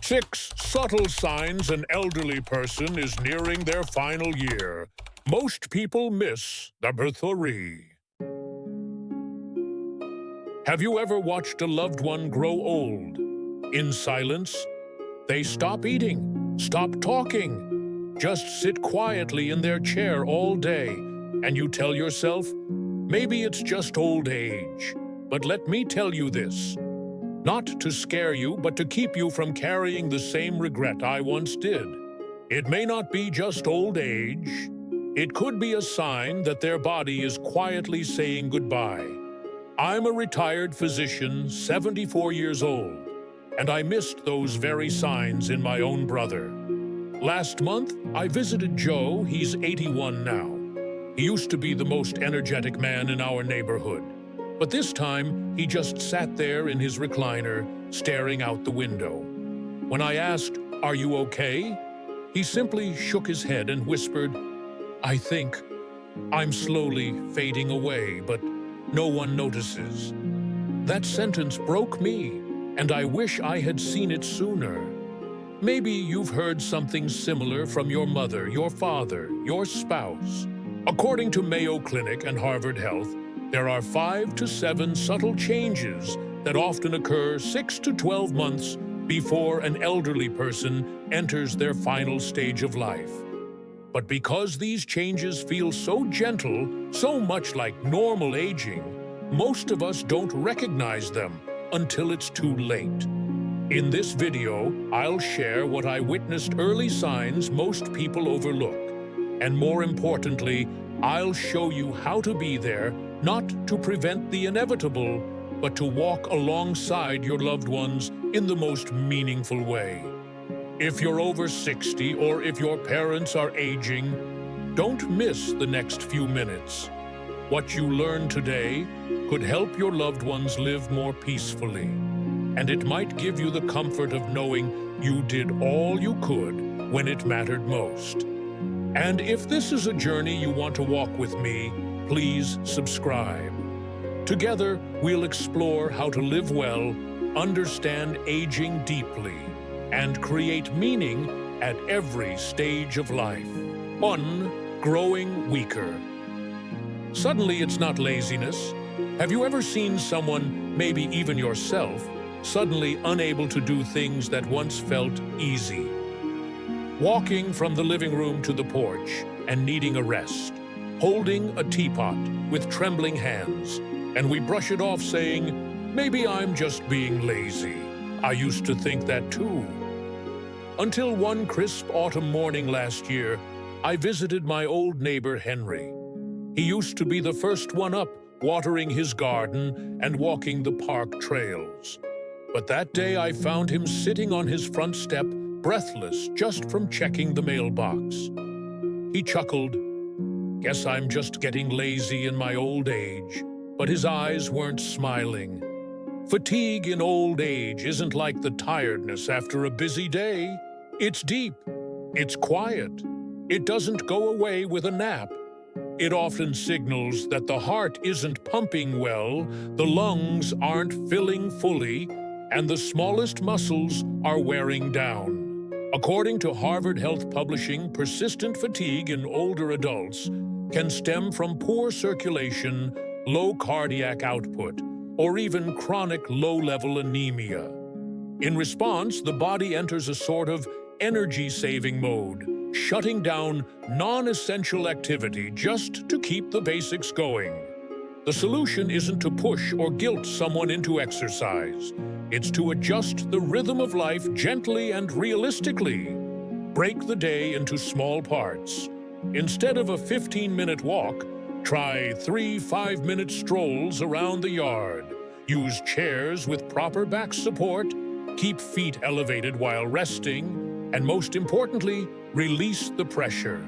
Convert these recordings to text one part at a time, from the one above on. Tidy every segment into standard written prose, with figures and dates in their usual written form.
6 subtle signs an elderly person is nearing their final year. Most people miss number 3. Have you ever watched a loved one grow old? In silence, they stop eating, stop talking, just sit quietly in their chair all day, and you tell yourself, maybe it's just old age. But let me tell you this. Not to scare you, but to keep you from carrying the same regret I once did. It may not be just old age. It could be a sign that their body is quietly saying goodbye. I'm a retired physician, 74 years old, and I missed those very signs in my own brother. Last month, I visited Joe. He's 81 now. He used to be the most energetic man in our neighborhood. But this time, he just sat there in his recliner, staring out the window. When I asked, "Are you okay?" he simply shook his head and whispered, "I think I'm slowly fading away, but no one notices." That sentence broke me, and I wish I had seen it sooner. Maybe you've heard something similar from your mother, your father, your spouse. According to Mayo Clinic and Harvard Health, there are 5 to 7 subtle changes that often occur 6 to 12 months before an elderly person enters their final stage of life. But because these changes feel so gentle, so much like normal aging, most of us don't recognize them until it's too late. In this video, I'll share what I witnessed, early signs most people overlook. And more importantly, I'll show you how to be there, not to prevent the inevitable, but to walk alongside your loved ones in the most meaningful way. If you're over 60 or if your parents are aging, don't miss the next few minutes. What you learn today could help your loved ones live more peacefully, and it might give you the comfort of knowing you did all you could when it mattered most. And if this is a journey you want to walk with me, please subscribe. Together, we'll explore how to live well, understand aging deeply, and create meaning at every stage of life. 1. Growing weaker. Suddenly, it's not laziness. Have you ever seen someone, maybe even yourself, suddenly unable to do things that once felt easy? Walking from the living room to the porch and needing a rest. Holding a teapot with trembling hands, and we brush it off saying, "Maybe I'm just being lazy." I used to think that too. Until one crisp autumn morning last year, I visited my old neighbor Henry. He used to be the first one up, watering his garden and walking the park trails. But that day I found him sitting on his front step, breathless just from checking the mailbox. He chuckled, "Guess I'm just getting lazy in my old age," but his eyes weren't smiling. Fatigue in old age isn't like the tiredness after a busy day. It's deep. It's quiet. It doesn't go away with a nap. It often signals that the heart isn't pumping well, the lungs aren't filling fully, and the smallest muscles are wearing down. According to Harvard Health Publishing, persistent fatigue in older adults can stem from poor circulation, low cardiac output, or even chronic low-level anemia. In response, the body enters a sort of energy-saving mode, shutting down non-essential activity just to keep the basics going. The solution isn't to push or guilt someone into exercise. It's to adjust the rhythm of life gently and realistically. Break the day into small parts. Instead of a 15-minute walk, try 3 5-minute strolls around the yard. Use chairs with proper back support. Keep feet elevated while resting. And most importantly, release the pressure.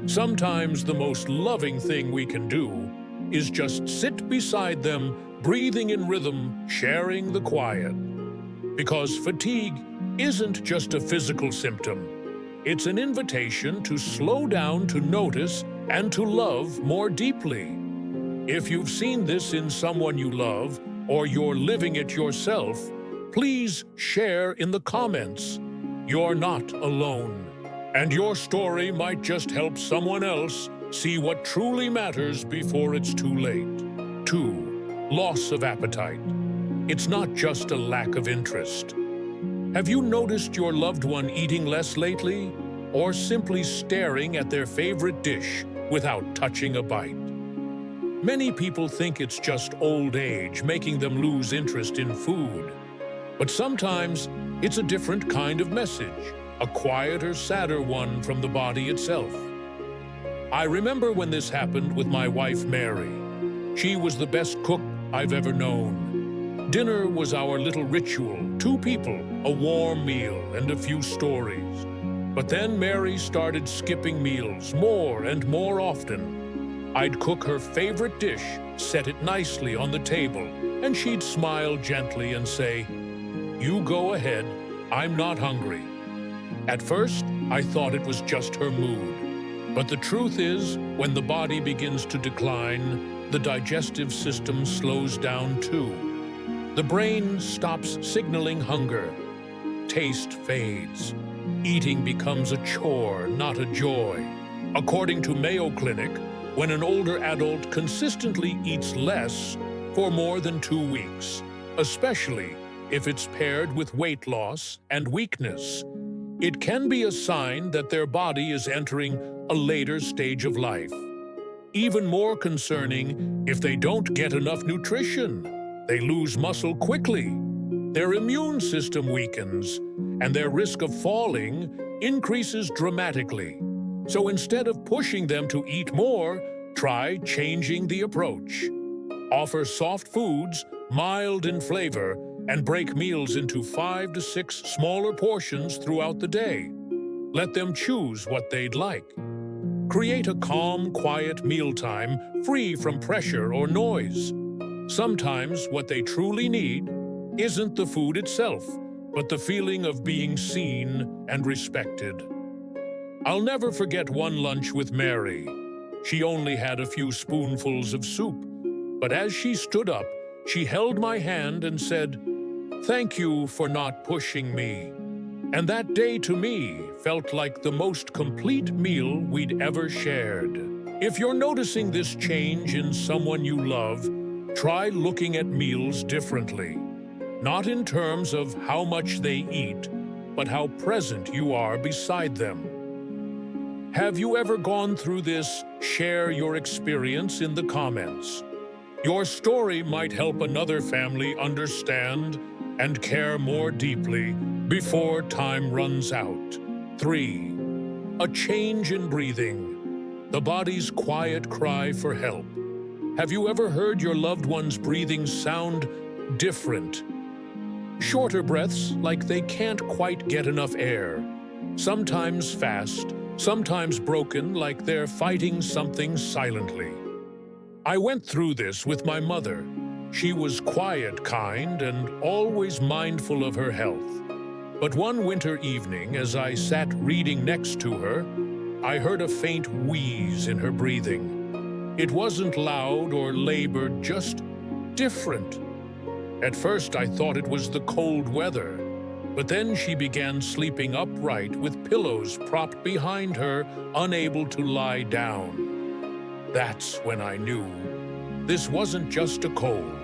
Sometimes the most loving thing we can do is just sit beside them, breathing in rhythm, sharing the quiet. Because fatigue isn't just a physical symptom. It's an invitation to slow down, to notice, and to love more deeply. If you've seen this in someone you love, or you're living it yourself, please share in the comments. you're not alone. And your story might just help someone else see what truly matters before it's too late. 2. Loss of appetite. It's not just a lack of interest. Have you noticed your loved one eating less lately, or simply staring at their favorite dish without touching a bite? Many people think it's just old age making them lose interest in food. But sometimes it's a different kind of message, a quieter, sadder one from the body itself. I remember when this happened with my wife, Mary. She was the best cook I've ever known. Dinner was our little ritual, 2 people, a warm meal, and a few stories. But then Mary started skipping meals more and more often. I'd cook her favorite dish, set it nicely on the table, and she'd smile gently and say, "You go ahead, I'm not hungry." At first, I thought it was just her mood. But the truth is, when the body begins to decline, the digestive system slows down too. The brain stops signaling hunger. Taste fades. Eating becomes a chore, not a joy. According to Mayo Clinic, when an older adult consistently eats less for more than 2 weeks, especially if it's paired with weight loss and weakness, it can be a sign that their body is entering a later stage of life. Even more concerning if they don't get enough nutrition. They lose muscle quickly, their immune system weakens, and their risk of falling increases dramatically. So instead of pushing them to eat more, try changing the approach. Offer soft foods, mild in flavor, and break meals into 5 to 6 smaller portions throughout the day. Let them choose what they'd like. Create a calm, quiet mealtime free from pressure or noise. Sometimes what they truly need isn't the food itself, but the feeling of being seen and respected. I'll never forget one lunch with Mary. She only had a few spoonfuls of soup, but as she stood up, she held my hand and said, "Thank you for not pushing me." And that day to me felt like the most complete meal we'd ever shared. If you're noticing this change in someone you love, try looking at meals differently. Not in terms of how much they eat, but how present you are beside them. Have you ever gone through this? Share your experience in the comments. Your story might help another family understand and care more deeply before time runs out. 3. A change in breathing. The body's quiet cry for help. Have you ever heard your loved one's breathing sound different? Shorter breaths, like they can't quite get enough air. Sometimes fast, sometimes broken, like they're fighting something silently. I went through this with my mother. She was quiet, kind, and always mindful of her health. But one winter evening, as I sat reading next to her, I heard a faint wheeze in her breathing. It wasn't loud or labored, just different. At first, I thought it was the cold weather, but then she began sleeping upright with pillows propped behind her, unable to lie down. That's when I knew this wasn't just a cold.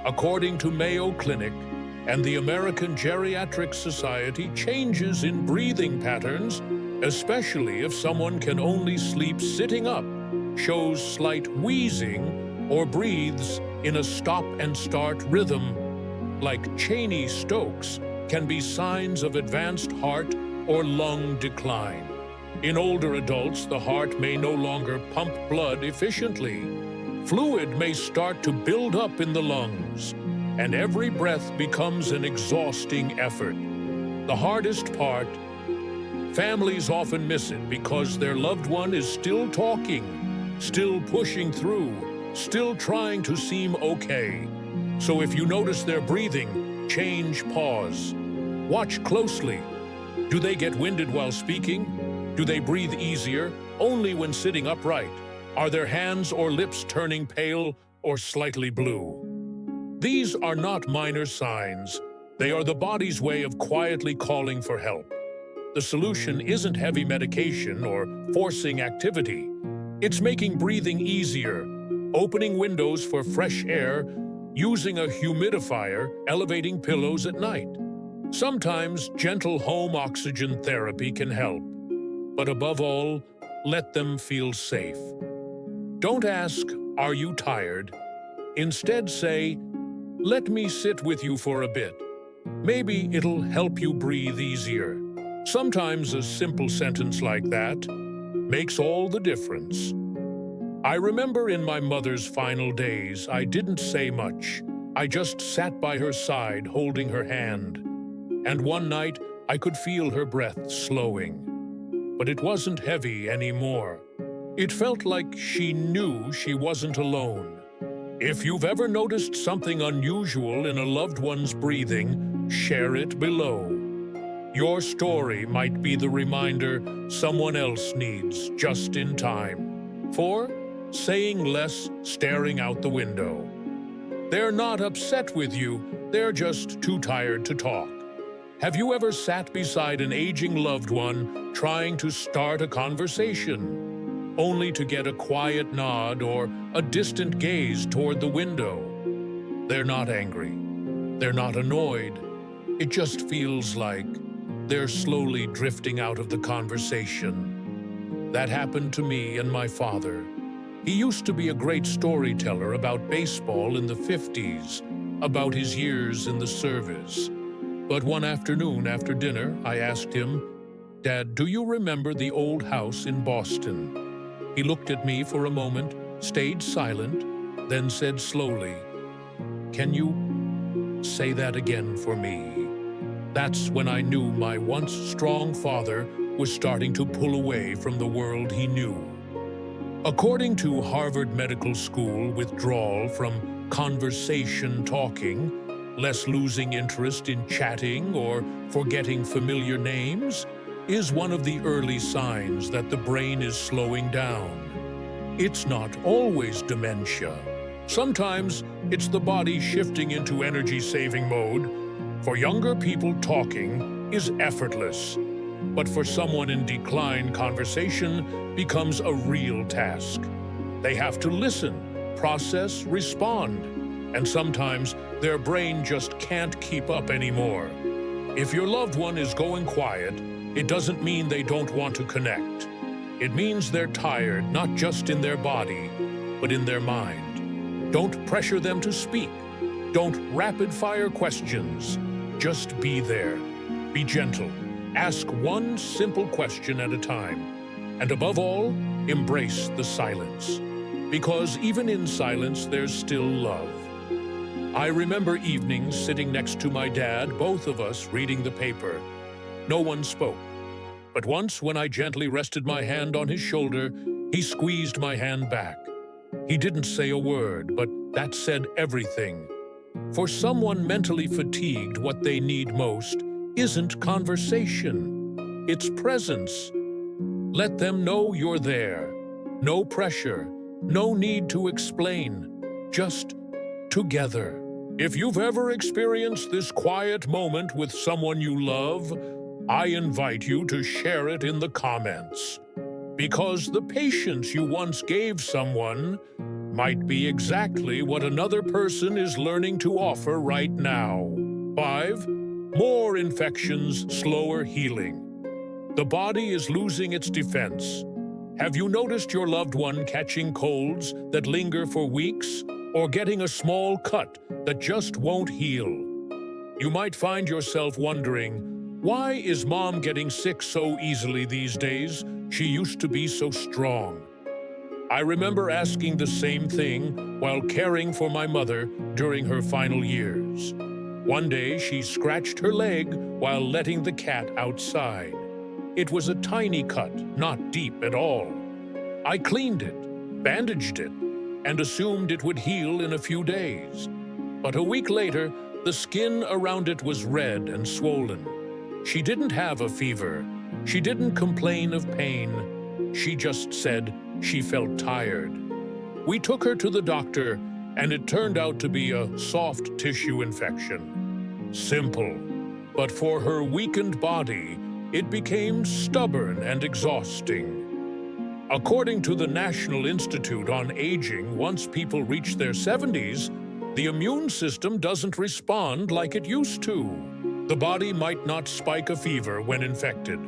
According to Mayo Clinic and the American Geriatric Society, changes in breathing patterns, especially if someone can only sleep sitting up, shows slight wheezing or breathes in a stop-and-start rhythm, like Cheney-Stokes, can be signs of advanced heart or lung decline. In older adults, the heart may no longer pump blood efficiently. Fluid may start to build up in the lungs, and every breath becomes an exhausting effort. The hardest part, families often miss it because their loved one is still talking, still pushing through, still trying to seem okay. So if you notice their breathing, change, pause. Watch closely. Do they get winded while speaking? Do they breathe easier only when sitting upright? Are their hands or lips turning pale or slightly blue? These are not minor signs. They are the body's way of quietly calling for help. The solution isn't heavy medication or forcing activity. It's making breathing easier, opening windows for fresh air, using a humidifier, elevating pillows at night. Sometimes gentle home oxygen therapy can help, but above all, let them feel safe. Don't ask, "Are you tired?" Instead say, "Let me sit with you for a bit. Maybe it'll help you breathe easier." Sometimes a simple sentence like that makes all the difference. I remember in my mother's final days, I didn't say much. I just sat by her side, holding her hand. And one night, I could feel her breath slowing. But it wasn't heavy anymore. It felt like she knew she wasn't alone. If you've ever noticed something unusual in a loved one's breathing, share it below. Your story might be the reminder someone else needs just in time. For saying less, staring out the window. They're not upset with you, they're just too tired to talk. Have you ever sat beside an aging loved one trying to start a conversation, only to get a quiet nod or a distant gaze toward the window? They're not angry. They're not annoyed. It just feels like they're slowly drifting out of the conversation. That happened to me and my father. He used to be a great storyteller about baseball in the 50s, about his years in the service. But one afternoon after dinner, I asked him, "Dad, do you remember the old house in Boston?" He looked at me for a moment, stayed silent, then said slowly, "Can you say that again for me?" That's when I knew my once strong father was starting to pull away from the world he knew. According to Harvard Medical School, withdrawal from conversation talking, less losing interest in chatting or forgetting familiar names, is one of the early signs that the brain is slowing down. It's not always dementia. Sometimes it's the body shifting into energy-saving mode. For younger people, talking is effortless. But for someone in decline, conversation becomes a real task. They have to listen, process, respond, and sometimes their brain just can't keep up anymore. If your loved one is going quiet, it doesn't mean they don't want to connect. It means they're tired, not just in their body, but in their mind. Don't pressure them to speak. Don't rapid-fire questions. Just be there. Be gentle. Ask one simple question at a time. And above all, embrace the silence. Because even in silence, there's still love. I remember evenings sitting next to my dad, both of us reading the paper. No one spoke. But once, when I gently rested my hand on his shoulder, he squeezed my hand back. He didn't say a word, but that said everything. For someone mentally fatigued, what they need most isn't conversation. It's presence. Let them know you're there. No pressure, no need to explain. Just together. If you've ever experienced this quiet moment with someone you love, I invite you to share it in the comments. Because the patience you once gave someone might be exactly what another person is learning to offer right now. 5. More infections, slower healing. The body is losing its defense. Have you noticed your loved one catching colds that linger for weeks, or getting a small cut that just won't heal? You might find yourself wondering, why is Mom getting sick so easily these days? She used to be so strong. I remember asking the same thing while caring for my mother during her final years. One day, she scratched her leg while letting the cat outside. It was a tiny cut, not deep at all. I cleaned it, bandaged it, and assumed it would heal in a few days. But a week later, the skin around it was red and swollen. She didn't have a fever. She didn't complain of pain. She just said she felt tired. We took her to the doctor, and it turned out to be a soft tissue infection. Simple, but for her weakened body, it became stubborn and exhausting. According to the National Institute on Aging, once people reach their 70s, the immune system doesn't respond like it used to. The body might not spike a fever when infected.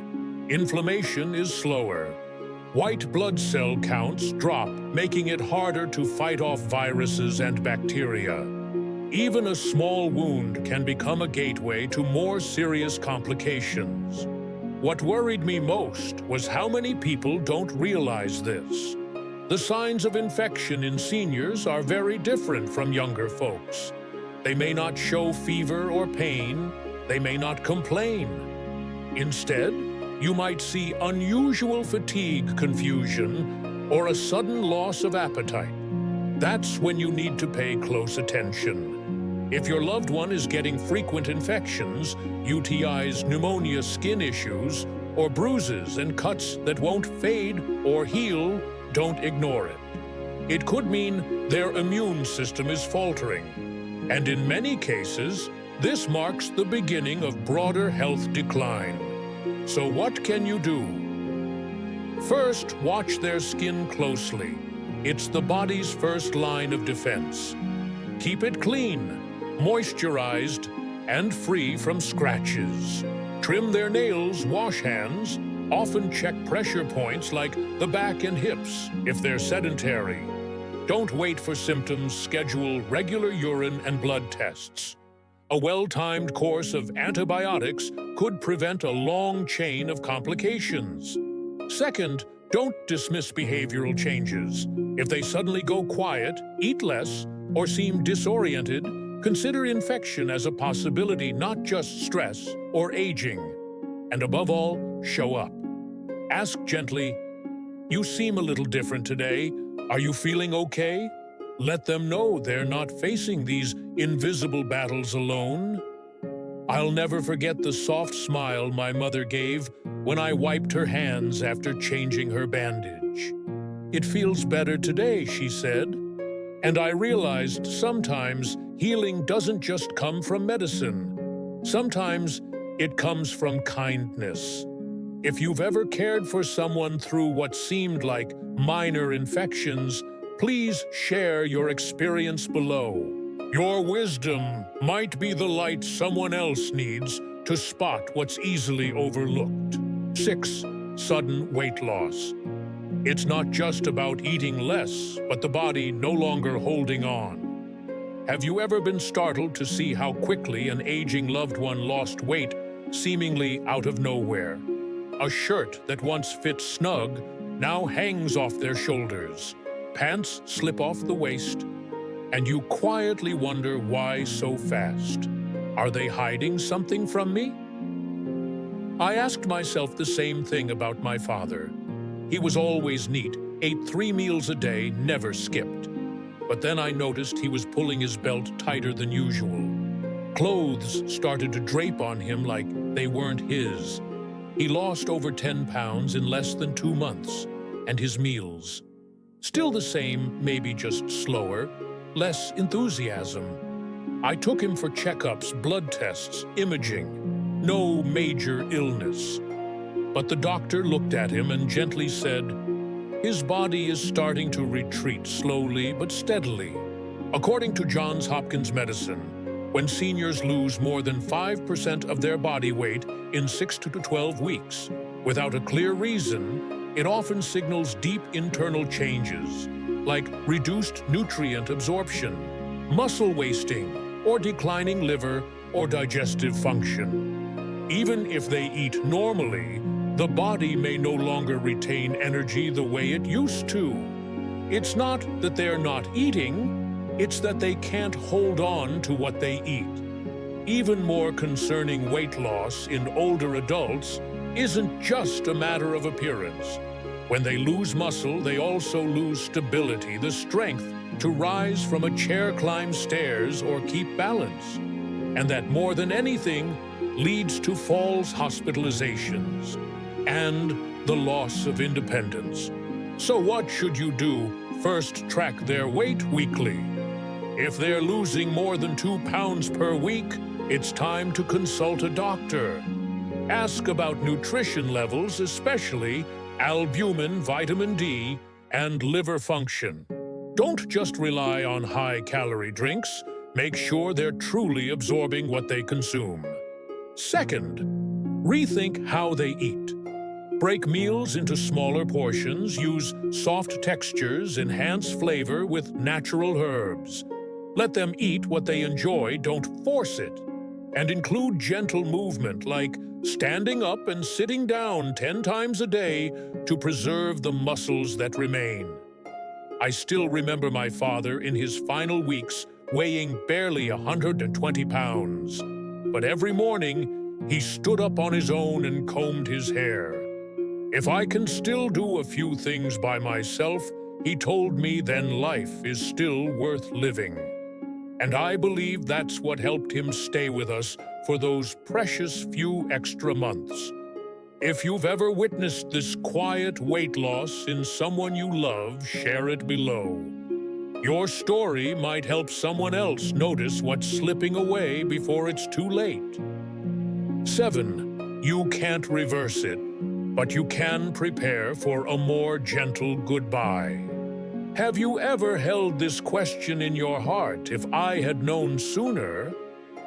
Inflammation is slower. White blood cell counts drop, making it harder to fight off viruses and bacteria. Even a small wound can become a gateway to more serious complications. What worried me most was how many people don't realize this. The signs of infection in seniors are very different from younger folks. They may not show fever or pain. They may not complain. Instead, you might see unusual fatigue, confusion, or a sudden loss of appetite. That's when you need to pay close attention. If your loved one is getting frequent infections, UTIs, pneumonia, skin issues, or bruises and cuts that won't fade or heal, don't ignore it. It could mean their immune system is faltering. And in many cases, this marks the beginning of broader health decline. So what can you do? First, watch their skin closely. It's the body's first line of defense. Keep it clean, moisturized, and free from scratches. Trim their nails, wash hands, often check pressure points like the back and hips if they're sedentary. Don't wait for symptoms, schedule regular urine and blood tests. A well-timed course of antibiotics could prevent a long chain of complications. Second, don't dismiss behavioral changes. If they suddenly go quiet, eat less, or seem disoriented, consider infection as a possibility, not just stress or aging. And above all, show up. Ask gently, "You seem a little different today. Are you feeling okay?" Let them know they're not facing these invisible battles alone. I'll never forget the soft smile my mother gave when I wiped her hands after changing her bandage. "It feels better today," she said. And I realized sometimes healing doesn't just come from medicine. Sometimes it comes from kindness. If you've ever cared for someone through what seemed like minor infections, please share your experience below. Your wisdom might be the light someone else needs to spot what's easily overlooked. 6. Sudden weight loss. It's not just about eating less, but the body no longer holding on. Have you ever been startled to see how quickly an aging loved one lost weight, seemingly out of nowhere? A shirt that once fit snug now hangs off their shoulders. Pants slip off the waist, and you quietly wonder why so fast. Are they hiding something from me? I asked myself the same thing about my father. He was always neat, ate 3 meals a day, never skipped. But then I noticed he was pulling his belt tighter than usual. Clothes started to drape on him like they weren't his. He lost over 10 pounds in less than 2 months, and his meals. Still the same, maybe just slower, less enthusiasm. I took him for checkups, blood tests, imaging. No major illness. But the doctor looked at him and gently said, "His body is starting to retreat slowly but steadily." According to Johns Hopkins Medicine, when seniors lose more than 5% of their body weight in 6 to 12 weeks, without a clear reason, it often signals deep internal changes, like reduced nutrient absorption, muscle wasting, or declining liver or digestive function. Even if they eat normally, the body may no longer retain energy the way it used to. It's not that they're not eating, it's that they can't hold on to what they eat. Even more concerning, weight loss in older adults isn't just a matter of appearance. When they lose muscle, they also lose stability, the strength to rise from a chair, climb stairs, or keep balance. And that, more than anything, leads to falls, hospitalizations, and the loss of independence. So what should you do? First, track their weight weekly. If they're losing more than 2 pounds per week, it's time to consult a doctor. Ask about nutrition levels, especially albumin, vitamin D, and liver function. Don't just rely on high-calorie drinks. Make sure they're truly absorbing what they consume. Second, rethink how they eat. Break meals into smaller portions, use soft textures, enhance flavor with natural herbs. Let them eat what they enjoy, don't force it. And include gentle movement like standing up and sitting down 10 times a day to preserve the muscles that remain. I still remember my father in his final weeks weighing barely 120 pounds. But every morning, he stood up on his own and combed his hair. If I can still do a few things by myself, he told me, then life is still worth living. And I believe that's what helped him stay with us for those precious few extra months. If you've ever witnessed this quiet weight loss in someone you love, share it below. Your story might help someone else notice what's slipping away before it's too late. 7. You can't reverse it, but you can prepare for a more gentle goodbye. Have you ever held this question in your heart? If I had known sooner,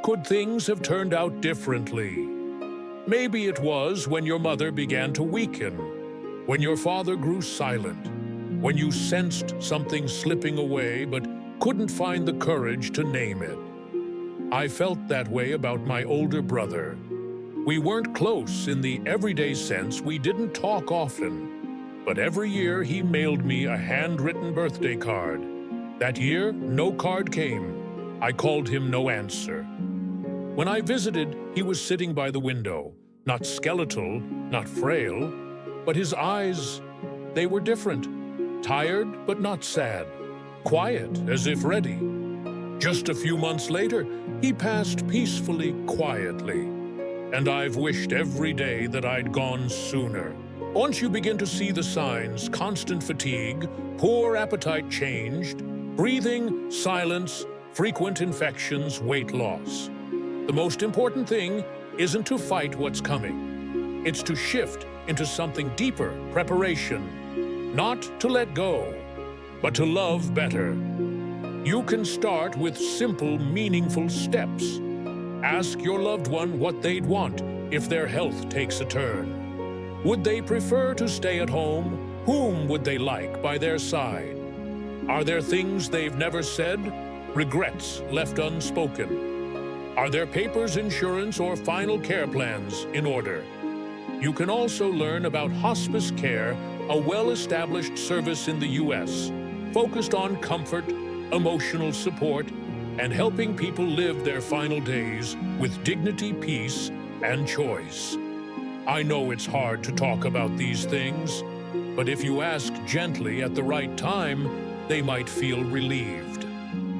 could things have turned out differently? Maybe it was when your mother began to weaken, when your father grew silent, when you sensed something slipping away but couldn't find the courage to name it. I felt that way about my older brother. We weren't close in the everyday sense, we didn't talk often. But every year he mailed me a handwritten birthday card. That year, no card came. I called him no answer. When I visited, he was sitting by the window, not skeletal, not frail, but his eyes, they were different. Tired, but not sad. Quiet, as if ready. Just a few months later, he passed peacefully, quietly. And I've wished every day that I'd gone sooner. Once you begin to see the signs, constant fatigue, poor appetite changed, breathing, silence, frequent infections, weight loss. The most important thing isn't to fight what's coming. It's to shift into something deeper, preparation. Not to let go, but to love better. You can start with simple, meaningful steps. Ask your loved one what they'd want if their health takes a turn. Would they prefer to stay at home? Whom would they like by their side? Are there things they've never said? Regrets left unspoken? Are their papers, insurance, or final care plans in order? You can also learn about hospice care, a well-established service in the U.S., focused on comfort, emotional support, and helping people live their final days with dignity, peace, and choice. I know it's hard to talk about these things, but if you ask gently at the right time, they might feel relieved.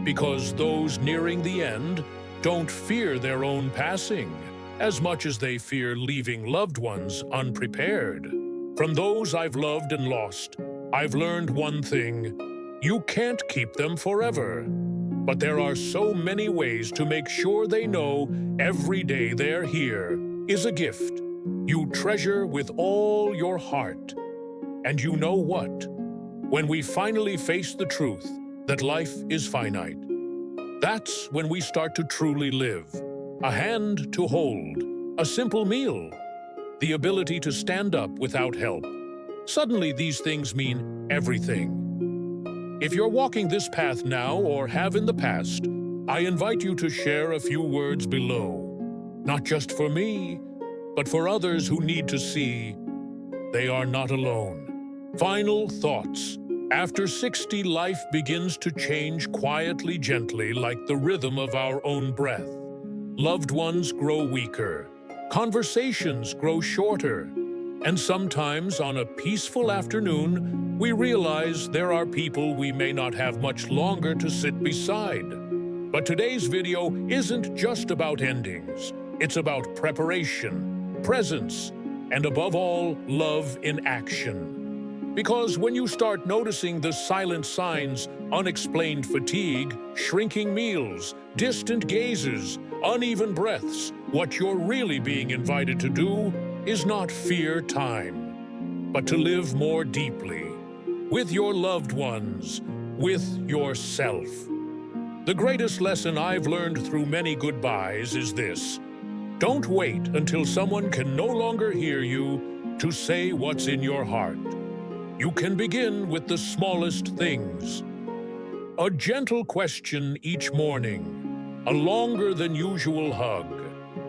Because those nearing the end don't fear their own passing as much as they fear leaving loved ones unprepared. From those I've loved and lost, I've learned one thing: you can't keep them forever. But there are so many ways to make sure they know every day they're here is a gift you treasure with all your heart. And you know what? When we finally face the truth that life is finite, that's when we start to truly live. A hand to hold, a simple meal, the ability to stand up without help. Suddenly these things mean everything. If you're walking this path now or have in the past, I invite you to share a few words below. Not just for me, but for others who need to see they are not alone. Final thoughts. After 60, life begins to change quietly, gently, like the rhythm of our own breath. Loved ones grow weaker. Conversations grow shorter. And sometimes, on a peaceful afternoon, we realize there are people we may not have much longer to sit beside. But today's video isn't just about endings. It's about preparation, presence, and above all, love in action. Because when you start noticing the silent signs, unexplained fatigue, shrinking meals, distant gazes, uneven breaths, What you're really being invited to do is not fear time, but to live more deeply, with your loved ones, with yourself. The greatest lesson I've learned through many goodbyes is this: don't wait until someone can no longer hear you to say what's in your heart. You can begin with the smallest things. A gentle question each morning, a longer than usual hug,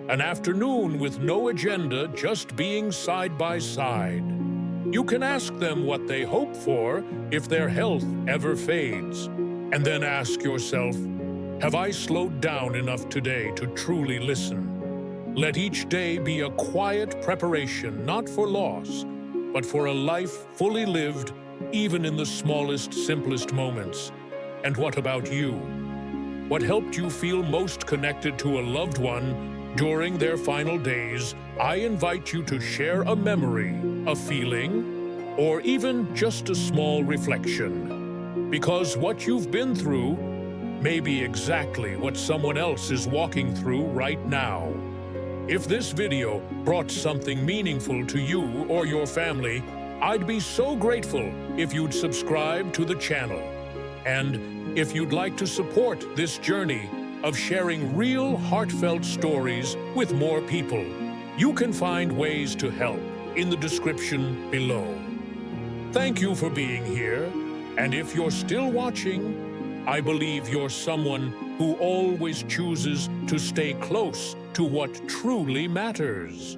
an afternoon with no agenda, just being side by side. You can ask them what they hope for if their health ever fades, and then ask yourself, have I slowed down enough today to truly listen? Let each day be a quiet preparation, not for loss, but for a life fully lived, even in the smallest, simplest moments. And what about you? What helped you feel most connected to a loved one during their final days? I invite you to share a memory, a feeling, or even just a small reflection. Because what you've been through may be exactly what someone else is walking through right now. If this video brought something meaningful to you or your family, I'd be so grateful if you'd subscribe to the channel. And if you'd like to support this journey of sharing real, heartfelt stories with more people, you can find ways to help in the description below. Thank you for being here, and if you're still watching, I believe you're someone who always chooses to stay close to what truly matters.